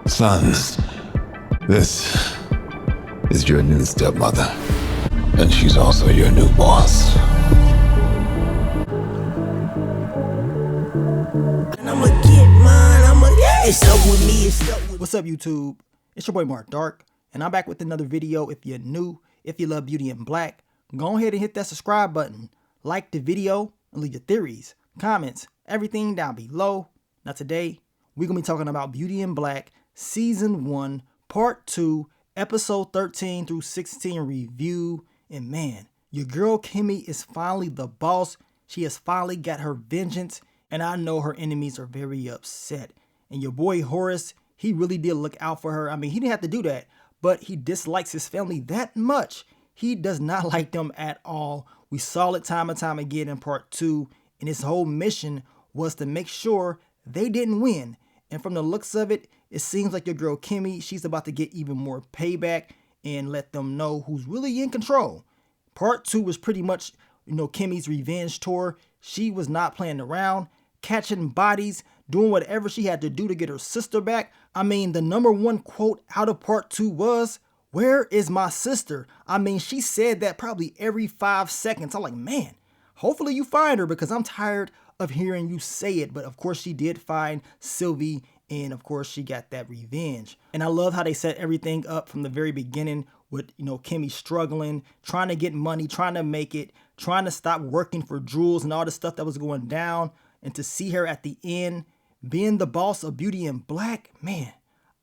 Sons, this is your new stepmother, and she's also your new boss. I'ma get mine, it's up with me, it's up with. What's up, YouTube? It's your boy Mark Dark, and I'm back with another video. If you're new, if you love Beauty in Black, go ahead and hit that subscribe button, like the video, and leave your theories, comments, everything down below. Now today, we're going to be talking about Beauty in Black Season 1, Part 2, Episode 13 through 16 review. And man, your girl Kimmy is finally the boss. She has finally got her vengeance, and I know her enemies are very upset. And your boy Horace, he really did look out for her. I mean, he didn't have to do that, but he dislikes his family that much. He does not like them at all. We saw it time and time again in Part 2, and his whole mission was to make sure they didn't win. And from the looks of it, it seems like your girl Kimmy, she's about to get even more payback and let them know who's really in control. Part 2 was pretty much, Kimmy's revenge tour. She was not playing around, catching bodies, doing whatever she had to do to get her sister back. I mean, the number one quote out of Part 2 was, "Where is my sister?" I mean, she said that probably every 5 seconds. I'm like, man, hopefully you find her, because I'm tired of hearing you say it. But of course she did find Sylvie, and of course she got that revenge. And I love how they set everything up from the very beginning with, Kimmy struggling, trying to get money, trying to make it, trying to stop working for Jules and all the stuff that was going down. And to see her at the end being the boss of Beauty in Black, man,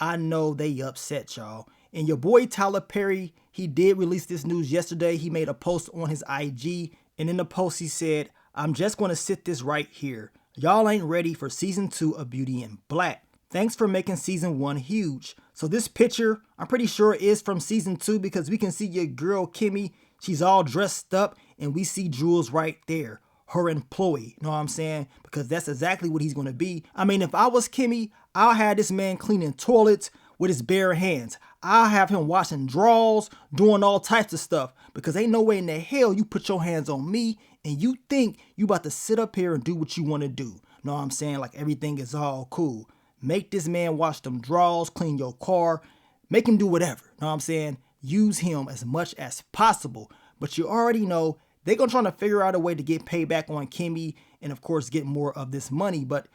I know they upset, y'all. And your boy Tyler Perry, he did release this news yesterday. He made a post on his IG, and in the post he said, "I'm just going to sit this right here. Y'all ain't ready for Season 2 of Beauty in Black. Thanks for making Season 1 huge." So this picture, I'm pretty sure is from Season 2, because we can see your girl Kimmy. She's all dressed up, and we see Jules right there, her employee. You know what I'm saying? Because that's exactly what he's going to be. I mean, if I was Kimmy, I'll have this man cleaning toilets with his bare hands. I'll have him washing drawers, doing all types of stuff, because ain't no way in the hell you put your hands on me and you think you about to sit up here and do what you want to do. Know what I'm saying? Like everything is all cool. Make this man wash them drawers, clean your car, make him do whatever. Know what I'm saying? Use him as much as possible. But you already know they're going to try to figure out a way to get payback on Kimmy and of course get more of this money. But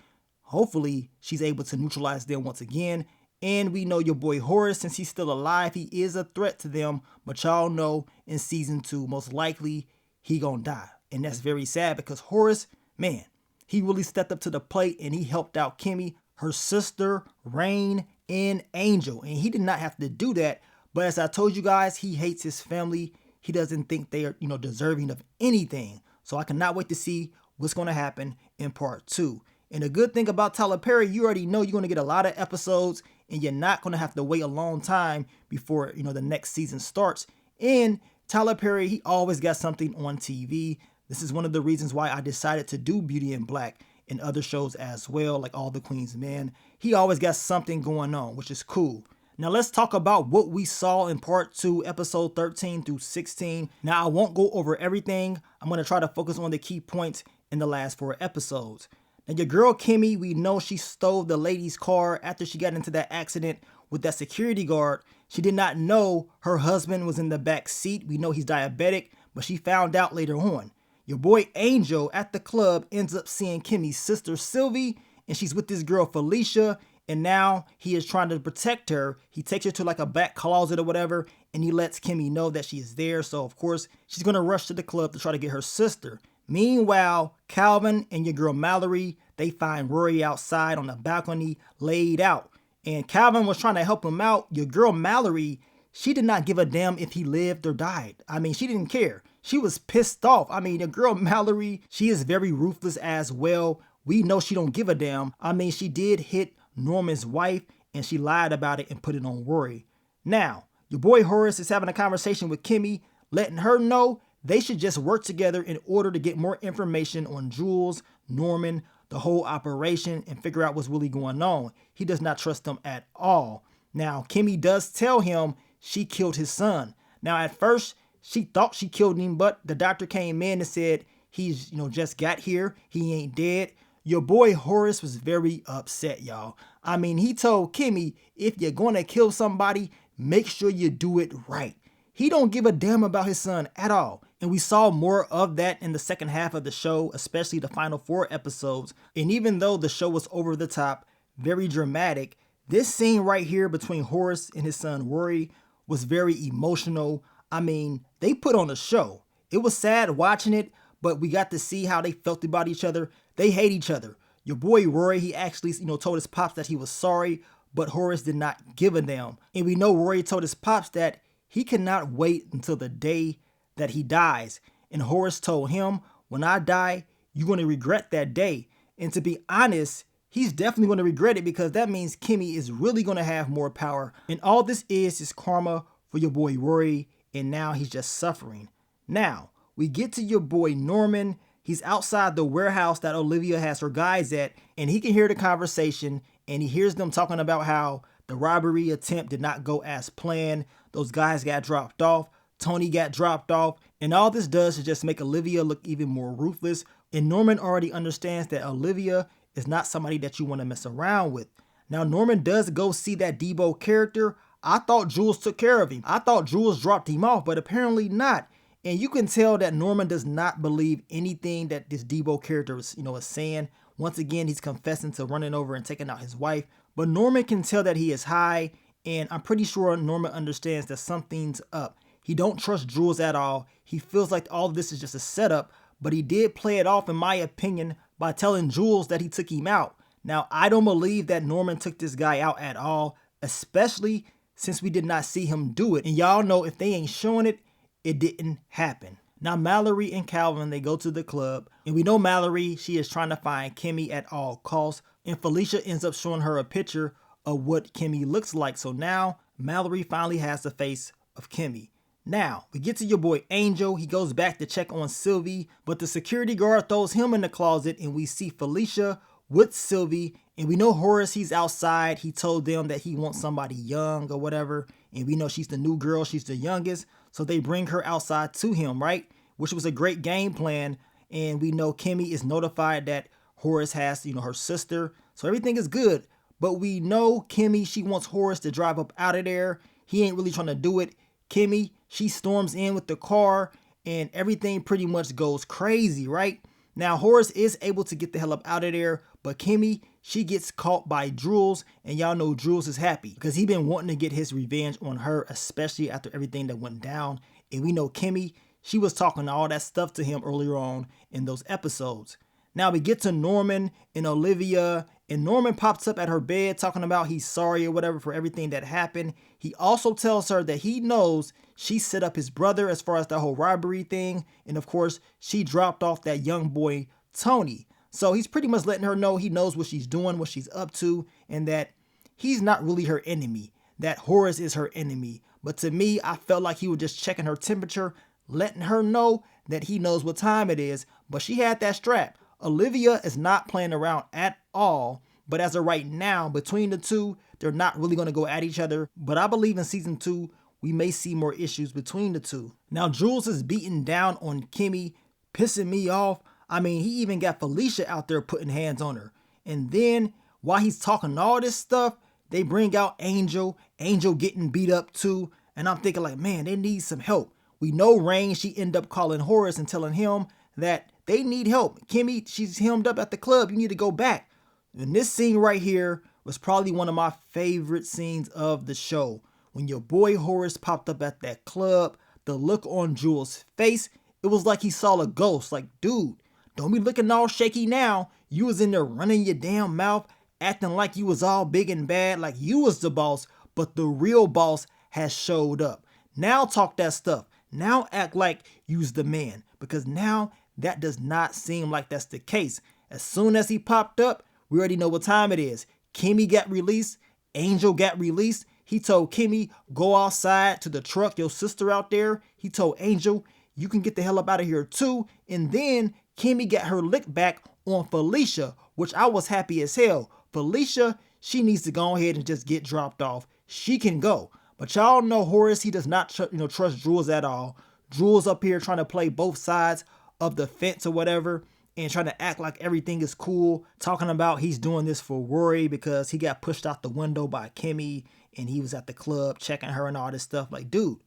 hopefully she's able to neutralize them once again. And we know your boy Horace, since he's still alive, he is a threat to them. But y'all know in Season 2, most likely he gonna die. And that's very sad, because Horace, man, he really stepped up to the plate and he helped out Kimmy, her sister, Rain, and Angel. And he did not have to do that. But as I told you guys, he hates his family. He doesn't think they are, deserving of anything. So I cannot wait to see what's going to happen in Part 2. And the good thing about Tyler Perry, you already know you're going to get a lot of episodes, and you're not going to have to wait a long time before, the next season starts. And Tyler Perry, he always got something on TV. This is one of the reasons why I decided to do Beauty in Black and other shows as well, like All the Queen's Men. He always got something going on, which is cool. Now let's talk about what we saw in Part 2, Episode 13 through 16. Now I won't go over everything. I'm going to try to focus on the key points in the last 4 episodes. Now your girl Kimmy, we know she stole the lady's car after she got into that accident with that security guard. She did not know her husband was in the back seat. We know he's diabetic, but she found out later on. Your boy Angel at the club ends up seeing Kimmy's sister Sylvie, and she's with this girl Felicia, and now he is trying to protect her. He takes her to like a back closet or whatever, and he lets Kimmy know that she is there. So of course she's going to rush to the club to try to get her sister. Meanwhile, Calvin and your girl Mallory, they find Rory outside on the balcony laid out. And Calvin was trying to help him out. Your girl Mallory, she did not give a damn if he lived or died. I mean, she didn't care. She was pissed off. I mean, the girl Mallory, she is very ruthless as well. We know she don't give a damn. I mean, she did hit Norman's wife, and she lied about it and put it on Rory. Now, your boy Horace is having a conversation with Kimmy, letting her know they should just work together in order to get more information on Jules, Norman, the whole operation, and figure out what's really going on. He does not trust them at all. Now, Kimmy does tell him she killed his son. Now, at first, she thought she killed him, but the doctor came in and said he's, just got here. He ain't dead. Your boy Horace was very upset, y'all. I mean, he told Kimmy, if you're gonna kill somebody, make sure you do it right. He don't give a damn about his son at all. And we saw more of that in the second half of the show, especially the final 4 episodes. And even though the show was over the top, very dramatic, this scene right here between Horace and his son Rory was very emotional. I mean, they put on a show. It was sad watching it, but we got to see how they felt about each other. They hate each other. Your boy Rory, he actually, told his pops that he was sorry, but Horace did not give a damn. And we know Rory told his pops that he cannot wait until the day that he dies. And Horace told him, when I die, you're going to regret that day. And to be honest, he's definitely going to regret it, because that means Kimmy is really going to have more power. And all this is karma for your boy Rory, and now he's just suffering. Now, we get to your boy Norman. He's outside the warehouse that Olivia has her guys at, and he can hear the conversation, and he hears them talking about how the robbery attempt did not go as planned. Those guys got dropped off. Tony got dropped off. And all this does is just make Olivia look even more ruthless. And Norman already understands that Olivia is not somebody that you want to mess around with. Now, Norman does go see that Debo character. I thought Jules took care of him. I thought Jules dropped him off, but apparently not. And you can tell that Norman does not believe anything that this Debo character is, is saying. Once again, he's confessing to running over and taking out his wife. But Norman can tell that he is high, and I'm pretty sure Norman understands that something's up. He don't trust Jules at all. He feels like all of this is just a setup, but he did play it off, in my opinion, by telling Jules that he took him out. Now, I don't believe that Norman took this guy out at all, especially since we did not see him do it. And y'all know if they ain't showing it, it didn't happen. Now, Mallory and Calvin, they go to the club, and we know Mallory, she is trying to find Kimmy at all costs, and Felicia ends up showing her a picture of what Kimmy looks like. So now Mallory finally has the face of Kimmy. Now, we get to your boy Angel. He goes back to check on Sylvie, but the security guard throws him in the closet, and we see Felicia with Sylvie, and we know Horace, he's outside. He told them that he wants somebody young or whatever, and we know she's the new girl, she's the youngest, so they bring her outside to him, right? Which was a great game plan, and we know Kimmy is notified that Horace has, her sister, so everything is good. But we know Kimmy, she wants Horace to drive up out of there. He ain't really trying to do it. Kimmy, she storms in with the car, and everything pretty much goes crazy, right? Now, Horace is able to get the hell up out of there, but Kimmy, she gets caught by Jules, and y'all know Jules is happy because he been wanting to get his revenge on her, especially after everything that went down. And we know Kimmy, she was talking all that stuff to him earlier on in those episodes. Now we get to Norman and Olivia, and Norman pops up at her bed talking about he's sorry or whatever for everything that happened. He also tells her that he knows she set up his brother as far as the whole robbery thing. And of course, she dropped off that young boy, Tony. So he's pretty much letting her know he knows what she's doing, what she's up to, and that he's not really her enemy, that Horace is her enemy. But to me, I felt like he was just checking her temperature, letting her know that he knows what time it is, but she had that strap. Olivia is not playing around at all, but as of right now, between the two, they're not really going to go at each other. But I believe in season 2, we may see more issues between the two. Now, Jules is beating down on Kimmy, pissing me off. I mean, he even got Felicia out there putting hands on her. And then, while he's talking all this stuff, they bring out Angel. Angel getting beat up too. And I'm thinking like, man, they need some help. We know Rain, she ended up calling Horace and telling him that they need help. Kimmy, she's hemmed up at the club. You need to go back. And this scene right here was probably one of my favorite scenes of the show. When your boy Horace popped up at that club, the look on Jules' face, it was like he saw a ghost. Like, dude, don't be looking all shaky now. You was in there running your damn mouth, acting like you was all big and bad, like you was the boss, but the real boss has showed up. Now talk that stuff. Now act like you's the man, because now that does not seem like that's the case. As soon as he popped up, we already know what time it is. Kimmy got released. Angel got released. He told Kimmy, go outside to the truck, your sister out there. He told Angel, you can get the hell up out of here too. And then Kimmy got her lick back on Felicia, which I was happy as hell. Felicia, she needs to go ahead and just get dropped off. She can go. But y'all know Horace, he does not trust Jules at all. Jules up here trying to play both sides of the fence or whatever. and trying to act like everything is cool, talking about he's doing this for Rory because he got pushed out the window by Kimmy and he was at the club checking her and all this stuff. Like, dude,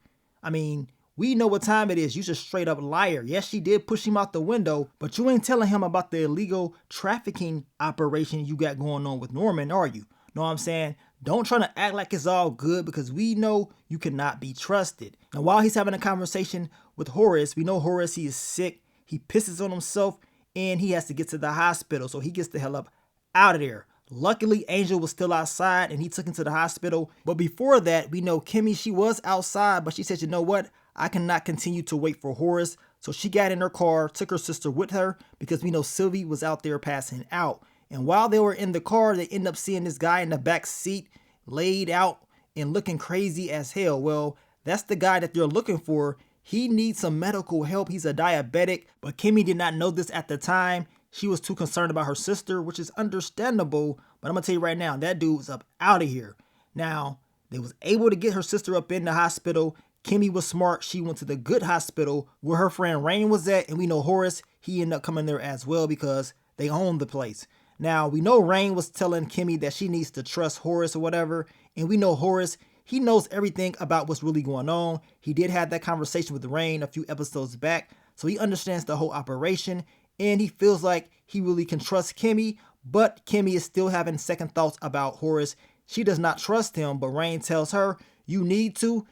I mean, we know what time it is. You're just straight up liar. Yes, she did push him out the window, but you ain't telling him about the illegal trafficking operation you got going on with Norman, are you? Know what I'm saying? Don't try to act like it's all good because we know you cannot be trusted. Now, while he's having a conversation with Horace, we know Horace, he is sick. He pisses on himself and he has to get to the hospital. So he gets the hell up out of there. Luckily, Angel was still outside and he took him to the hospital. But before that, we know Kimmy, she was outside, but she said, you know what? I cannot continue to wait for Horace. So she got in her car, took her sister with her because we know Sylvie was out there passing out. And while they were in the car, they end up seeing this guy in the back seat laid out and looking crazy as hell. Well, that's the guy that they're looking for. He needs some medical help. He's a diabetic, but Kimmy did not know this at the time. She was too concerned about her sister, which is understandable. But I'm going to tell you right now, that dude's up out of here. Now, they was able to get her sister up in the hospital. Kimmy was smart. She went to the good hospital where her friend Rain was at. And we know Horace, he ended up coming there as well because they own the place. Now, we know Rain was telling Kimmy that she needs to trust Horace or whatever. And we know Horace, he knows everything about what's really going on. He did have that conversation with Rain a few episodes back. So he understands the whole operation. And he feels like he really can trust Kimmy. But Kimmy is still having second thoughts about Horace. She does not trust him. But Rain tells her, you need to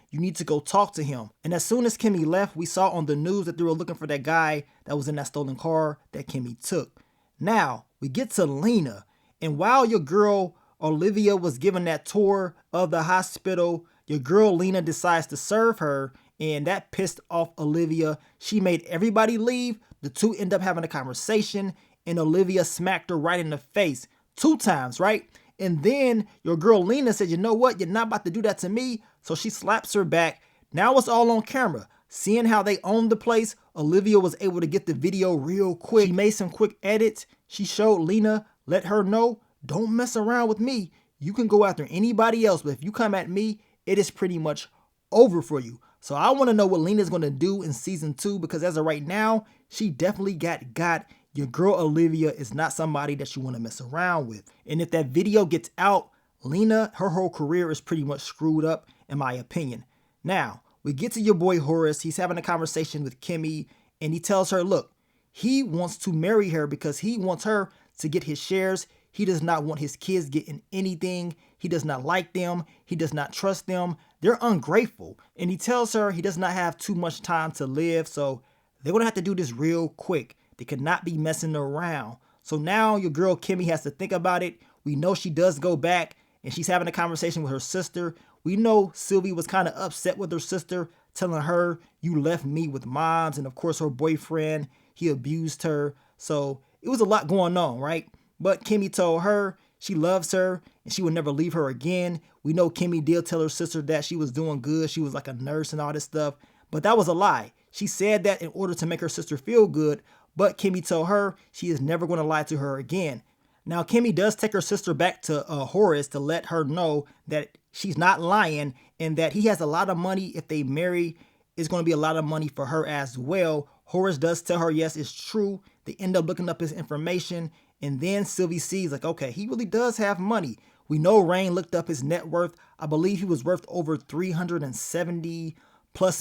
go talk to him. And as soon as Kimmy left, we saw on the news that they were looking for that guy that was in that stolen car that Kimmy took. Now, we get to Lena. And while your girl Olivia was given that tour of the hospital, your girl Lena decides to serve her. And that pissed off Olivia. She made everybody leave. The two end up having a conversation. And Olivia smacked her right in the face 2 times, right? And then your girl Lena said, you know what? You're not about to do that to me. So she slaps her back. Now it's all on camera. Seeing how they owned the place, Olivia was able to get the video real quick. She made some quick edits. She showed Lena, let her know, don't mess around with me. You can go after anybody else, but if you come at me, it is pretty much over for you. So I want to know what Lena's going to do in season 2 because as of right now, she definitely got. Your girl Olivia is not somebody that you want to mess around with. And if that video gets out, Lena, her whole career is pretty much screwed up, in my opinion. Now, we get to your boy Horace. He's having a conversation with Kimmy, and he tells her, look, he wants to marry her because he wants her to get his shares. He does not want his kids getting anything. He does not like them. He does not trust them. They're ungrateful. And he tells her he does not have too much time to live, so they're going to have to do this real quick. They could not be messing around. So now your girl Kimmy has to think about it. We know she does go back and she's having a conversation with her sister. We know Sylvie was kind of upset with her sister, telling her, you left me with moms. And of course, her boyfriend, he abused her. So it was a lot going on, right? But Kimmy told her she loves her and she would never leave her again. We know Kimmy did tell her sister that she was doing good. She was like a nurse and all this stuff. But that was a lie. She said that in order to make her sister feel good. But Kimmy told her she is never going to lie to her again. Now, Kimmy does take her sister back to Horace to let her know that she's not lying and that he has a lot of money. If they marry, it's going to be a lot of money for her as well. Horace does tell her, yes, it's true. They end up looking up his information. And then Sylvie sees like, okay, he really does have money. We know Rain looked up his net worth. I believe he was worth over $370+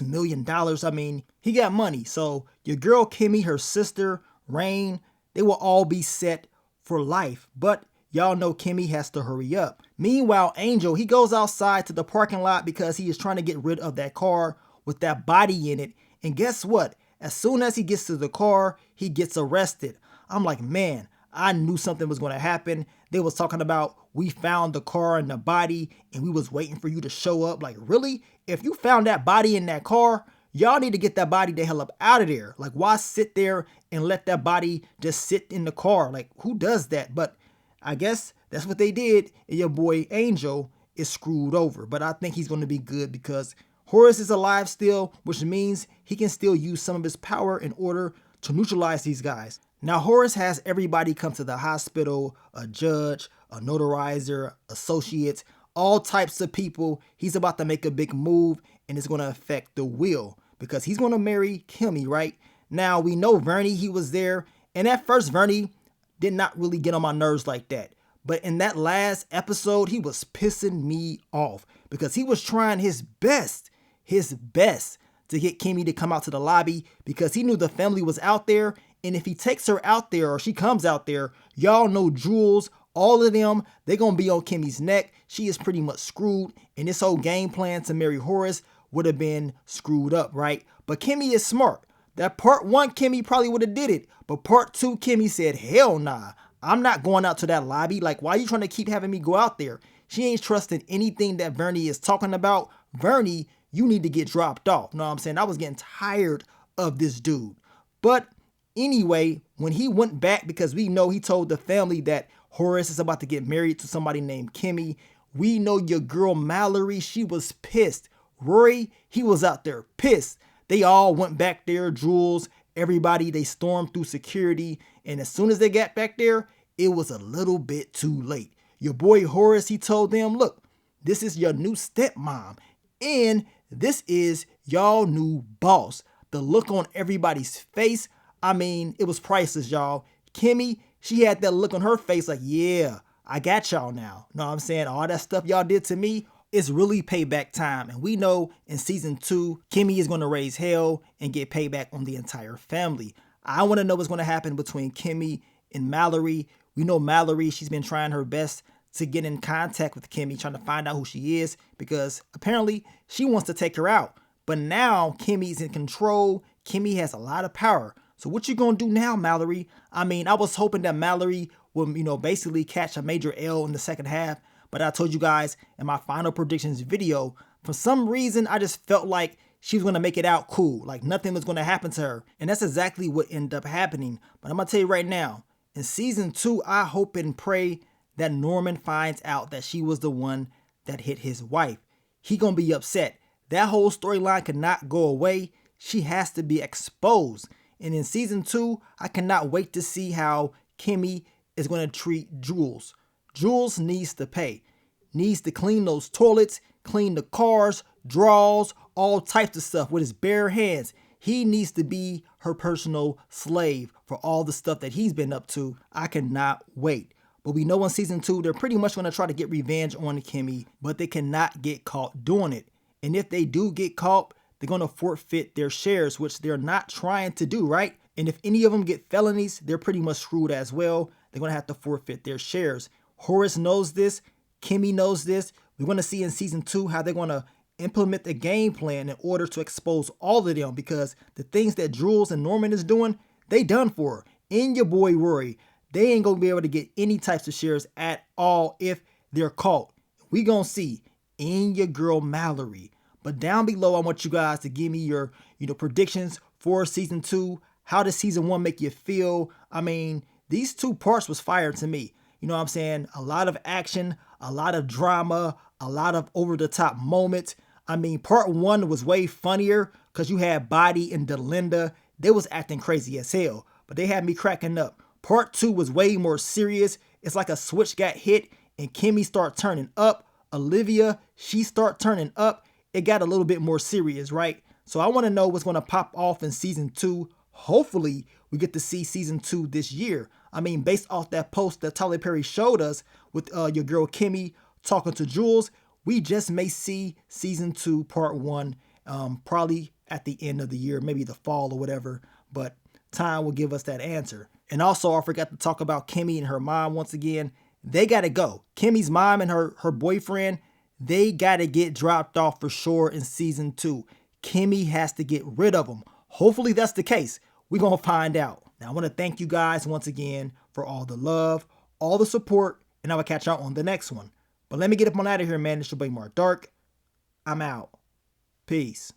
million. I mean, he got money. So your girl Kimmy, her sister, Rain, they will all be set for life. But y'all know Kimmy has to hurry up. Meanwhile, Angel, he goes outside to the parking lot because he is trying to get rid of that car with that body in it. And guess what? As soon as he gets to the car, he gets arrested. I'm like, man, I knew something was going to happen. They was talking about, we found the car and the body and we was waiting for you to show up. Like, really? If you found that body in that car, y'all need to get that body the hell up out of there. Like, why sit there and let that body just sit in the car? Like, who does that? But I guess that's what they did. And your boy Angel is screwed over. But I think he's going to be good because Horace is alive still, which means he can still use some of his power in order to neutralize these guys. Now, Horace has everybody come to the hospital, a judge, a notarizer, associates, all types of people. He's about to make a big move and it's going to affect the will because he's going to marry Kimmy, right? Now, we know Vernie, he was there. And at first, Vernie did not really get on my nerves like that. But in that last episode, he was pissing me off because he was trying his best to get Kimmy to come out to the lobby because he knew the family was out there. And if he takes her out there or she comes out there, y'all know Jules, all of them, they're going to be on Kimmy's neck. She is pretty much screwed. And this whole game plan to marry Horace would have been screwed up, right? But Kimmy is smart. That part 1, Kimmy probably would have did it. But part 2, Kimmy said, hell nah. I'm not going out to that lobby. Like, why are you trying to keep having me go out there? She ain't trusting anything that Vernie is talking about. Vernie, you need to get dropped off. Know what I'm saying? I was getting tired of this dude. But anyway, when he went back, because we know he told the family that Horace is about to get married to somebody named Kimmy. We know your girl Mallory, she was pissed. Rory, he was out there pissed. They all went back there, Jules, everybody, they stormed through security. And as soon as they got back there, it was a little bit too late. Your boy Horace, he told them, look, this is your new stepmom. And this is y'all new boss. The look on everybody's face, I mean, it was priceless, y'all. Kimmy, she had that look on her face like, yeah, I got y'all now. Know what I'm saying? All that stuff y'all did to me, it's really payback time. And we know in season 2, Kimmy is going to raise hell and get payback on the entire family. I want to know what's going to happen between Kimmy and Mallory. We know Mallory, she's been trying her best to get in contact with Kimmy, trying to find out who she is, because apparently she wants to take her out. But now Kimmy's in control. Kimmy has a lot of power. So what you gonna do now, Mallory? I mean, I was hoping that Mallory would, basically catch a major L in the second half. But I told you guys in my final predictions video, for some reason, I just felt like she was gonna make it out cool. Like nothing was gonna happen to her. And that's exactly what ended up happening. But I'm gonna tell you right now, in season 2, I hope and pray that Norman finds out that she was the one that hit his wife. He gonna be upset. That whole storyline cannot go away. She has to be exposed. And in season 2, I cannot wait to see how Kimmy is going to treat Jules. Jules needs to pay. Needs to clean those toilets, clean the cars, drawers, all types of stuff with his bare hands. He needs to be her personal slave for all the stuff that he's been up to. I cannot wait. But we know in season 2, they're pretty much going to try to get revenge on Kimmy, but they cannot get caught doing it. And if they do get caught, they're going to forfeit their shares, which they're not trying to do, right? And if any of them get felonies, they're pretty much screwed as well. They're going to have to forfeit their shares. Horace knows this. Kimmy knows this. We're going to see in season 2 how they're going to implement the game plan in order to expose all of them, because the things that Jules and Norman is doing, they done for her. And your boy Rory, they ain't going to be able to get any types of shares at all if they're caught. We going to see in your girl Mallory. But down below, I want you guys to give me your, predictions for season 2. How does season 1 make you feel? I mean, these 2 parts was fire to me. You know what I'm saying? A lot of action, a lot of drama, a lot of over-the-top moments. I mean, part 1 was way funnier because you had Body and Delinda. They was acting crazy as hell, but they had me cracking up. Part 2 was way more serious. It's like a switch got hit and Kimmy start turning up. Olivia, she start turning up. It got a little bit more serious, right? So I want to know what's going to pop off in season 2. Hopefully, we get to see season 2 this year. I mean, based off that post that Tyler Perry showed us with your girl Kimmy talking to Jules, we just may see season 2 part 1 probably at the end of the year, maybe the fall or whatever. But time will give us that answer. And also, I forgot to talk about Kimmy and her mom once again. They got to go. Kimmy's mom and her boyfriend, they got to get dropped off for sure in season 2. Kimmy has to get rid of them. Hopefully that's the case. We're going to find out. Now, I want to thank you guys once again for all the love, all the support, and I will catch y'all on the next one. But let me get up on out of here, man. It's your boy Mark Dark. I'm out. Peace.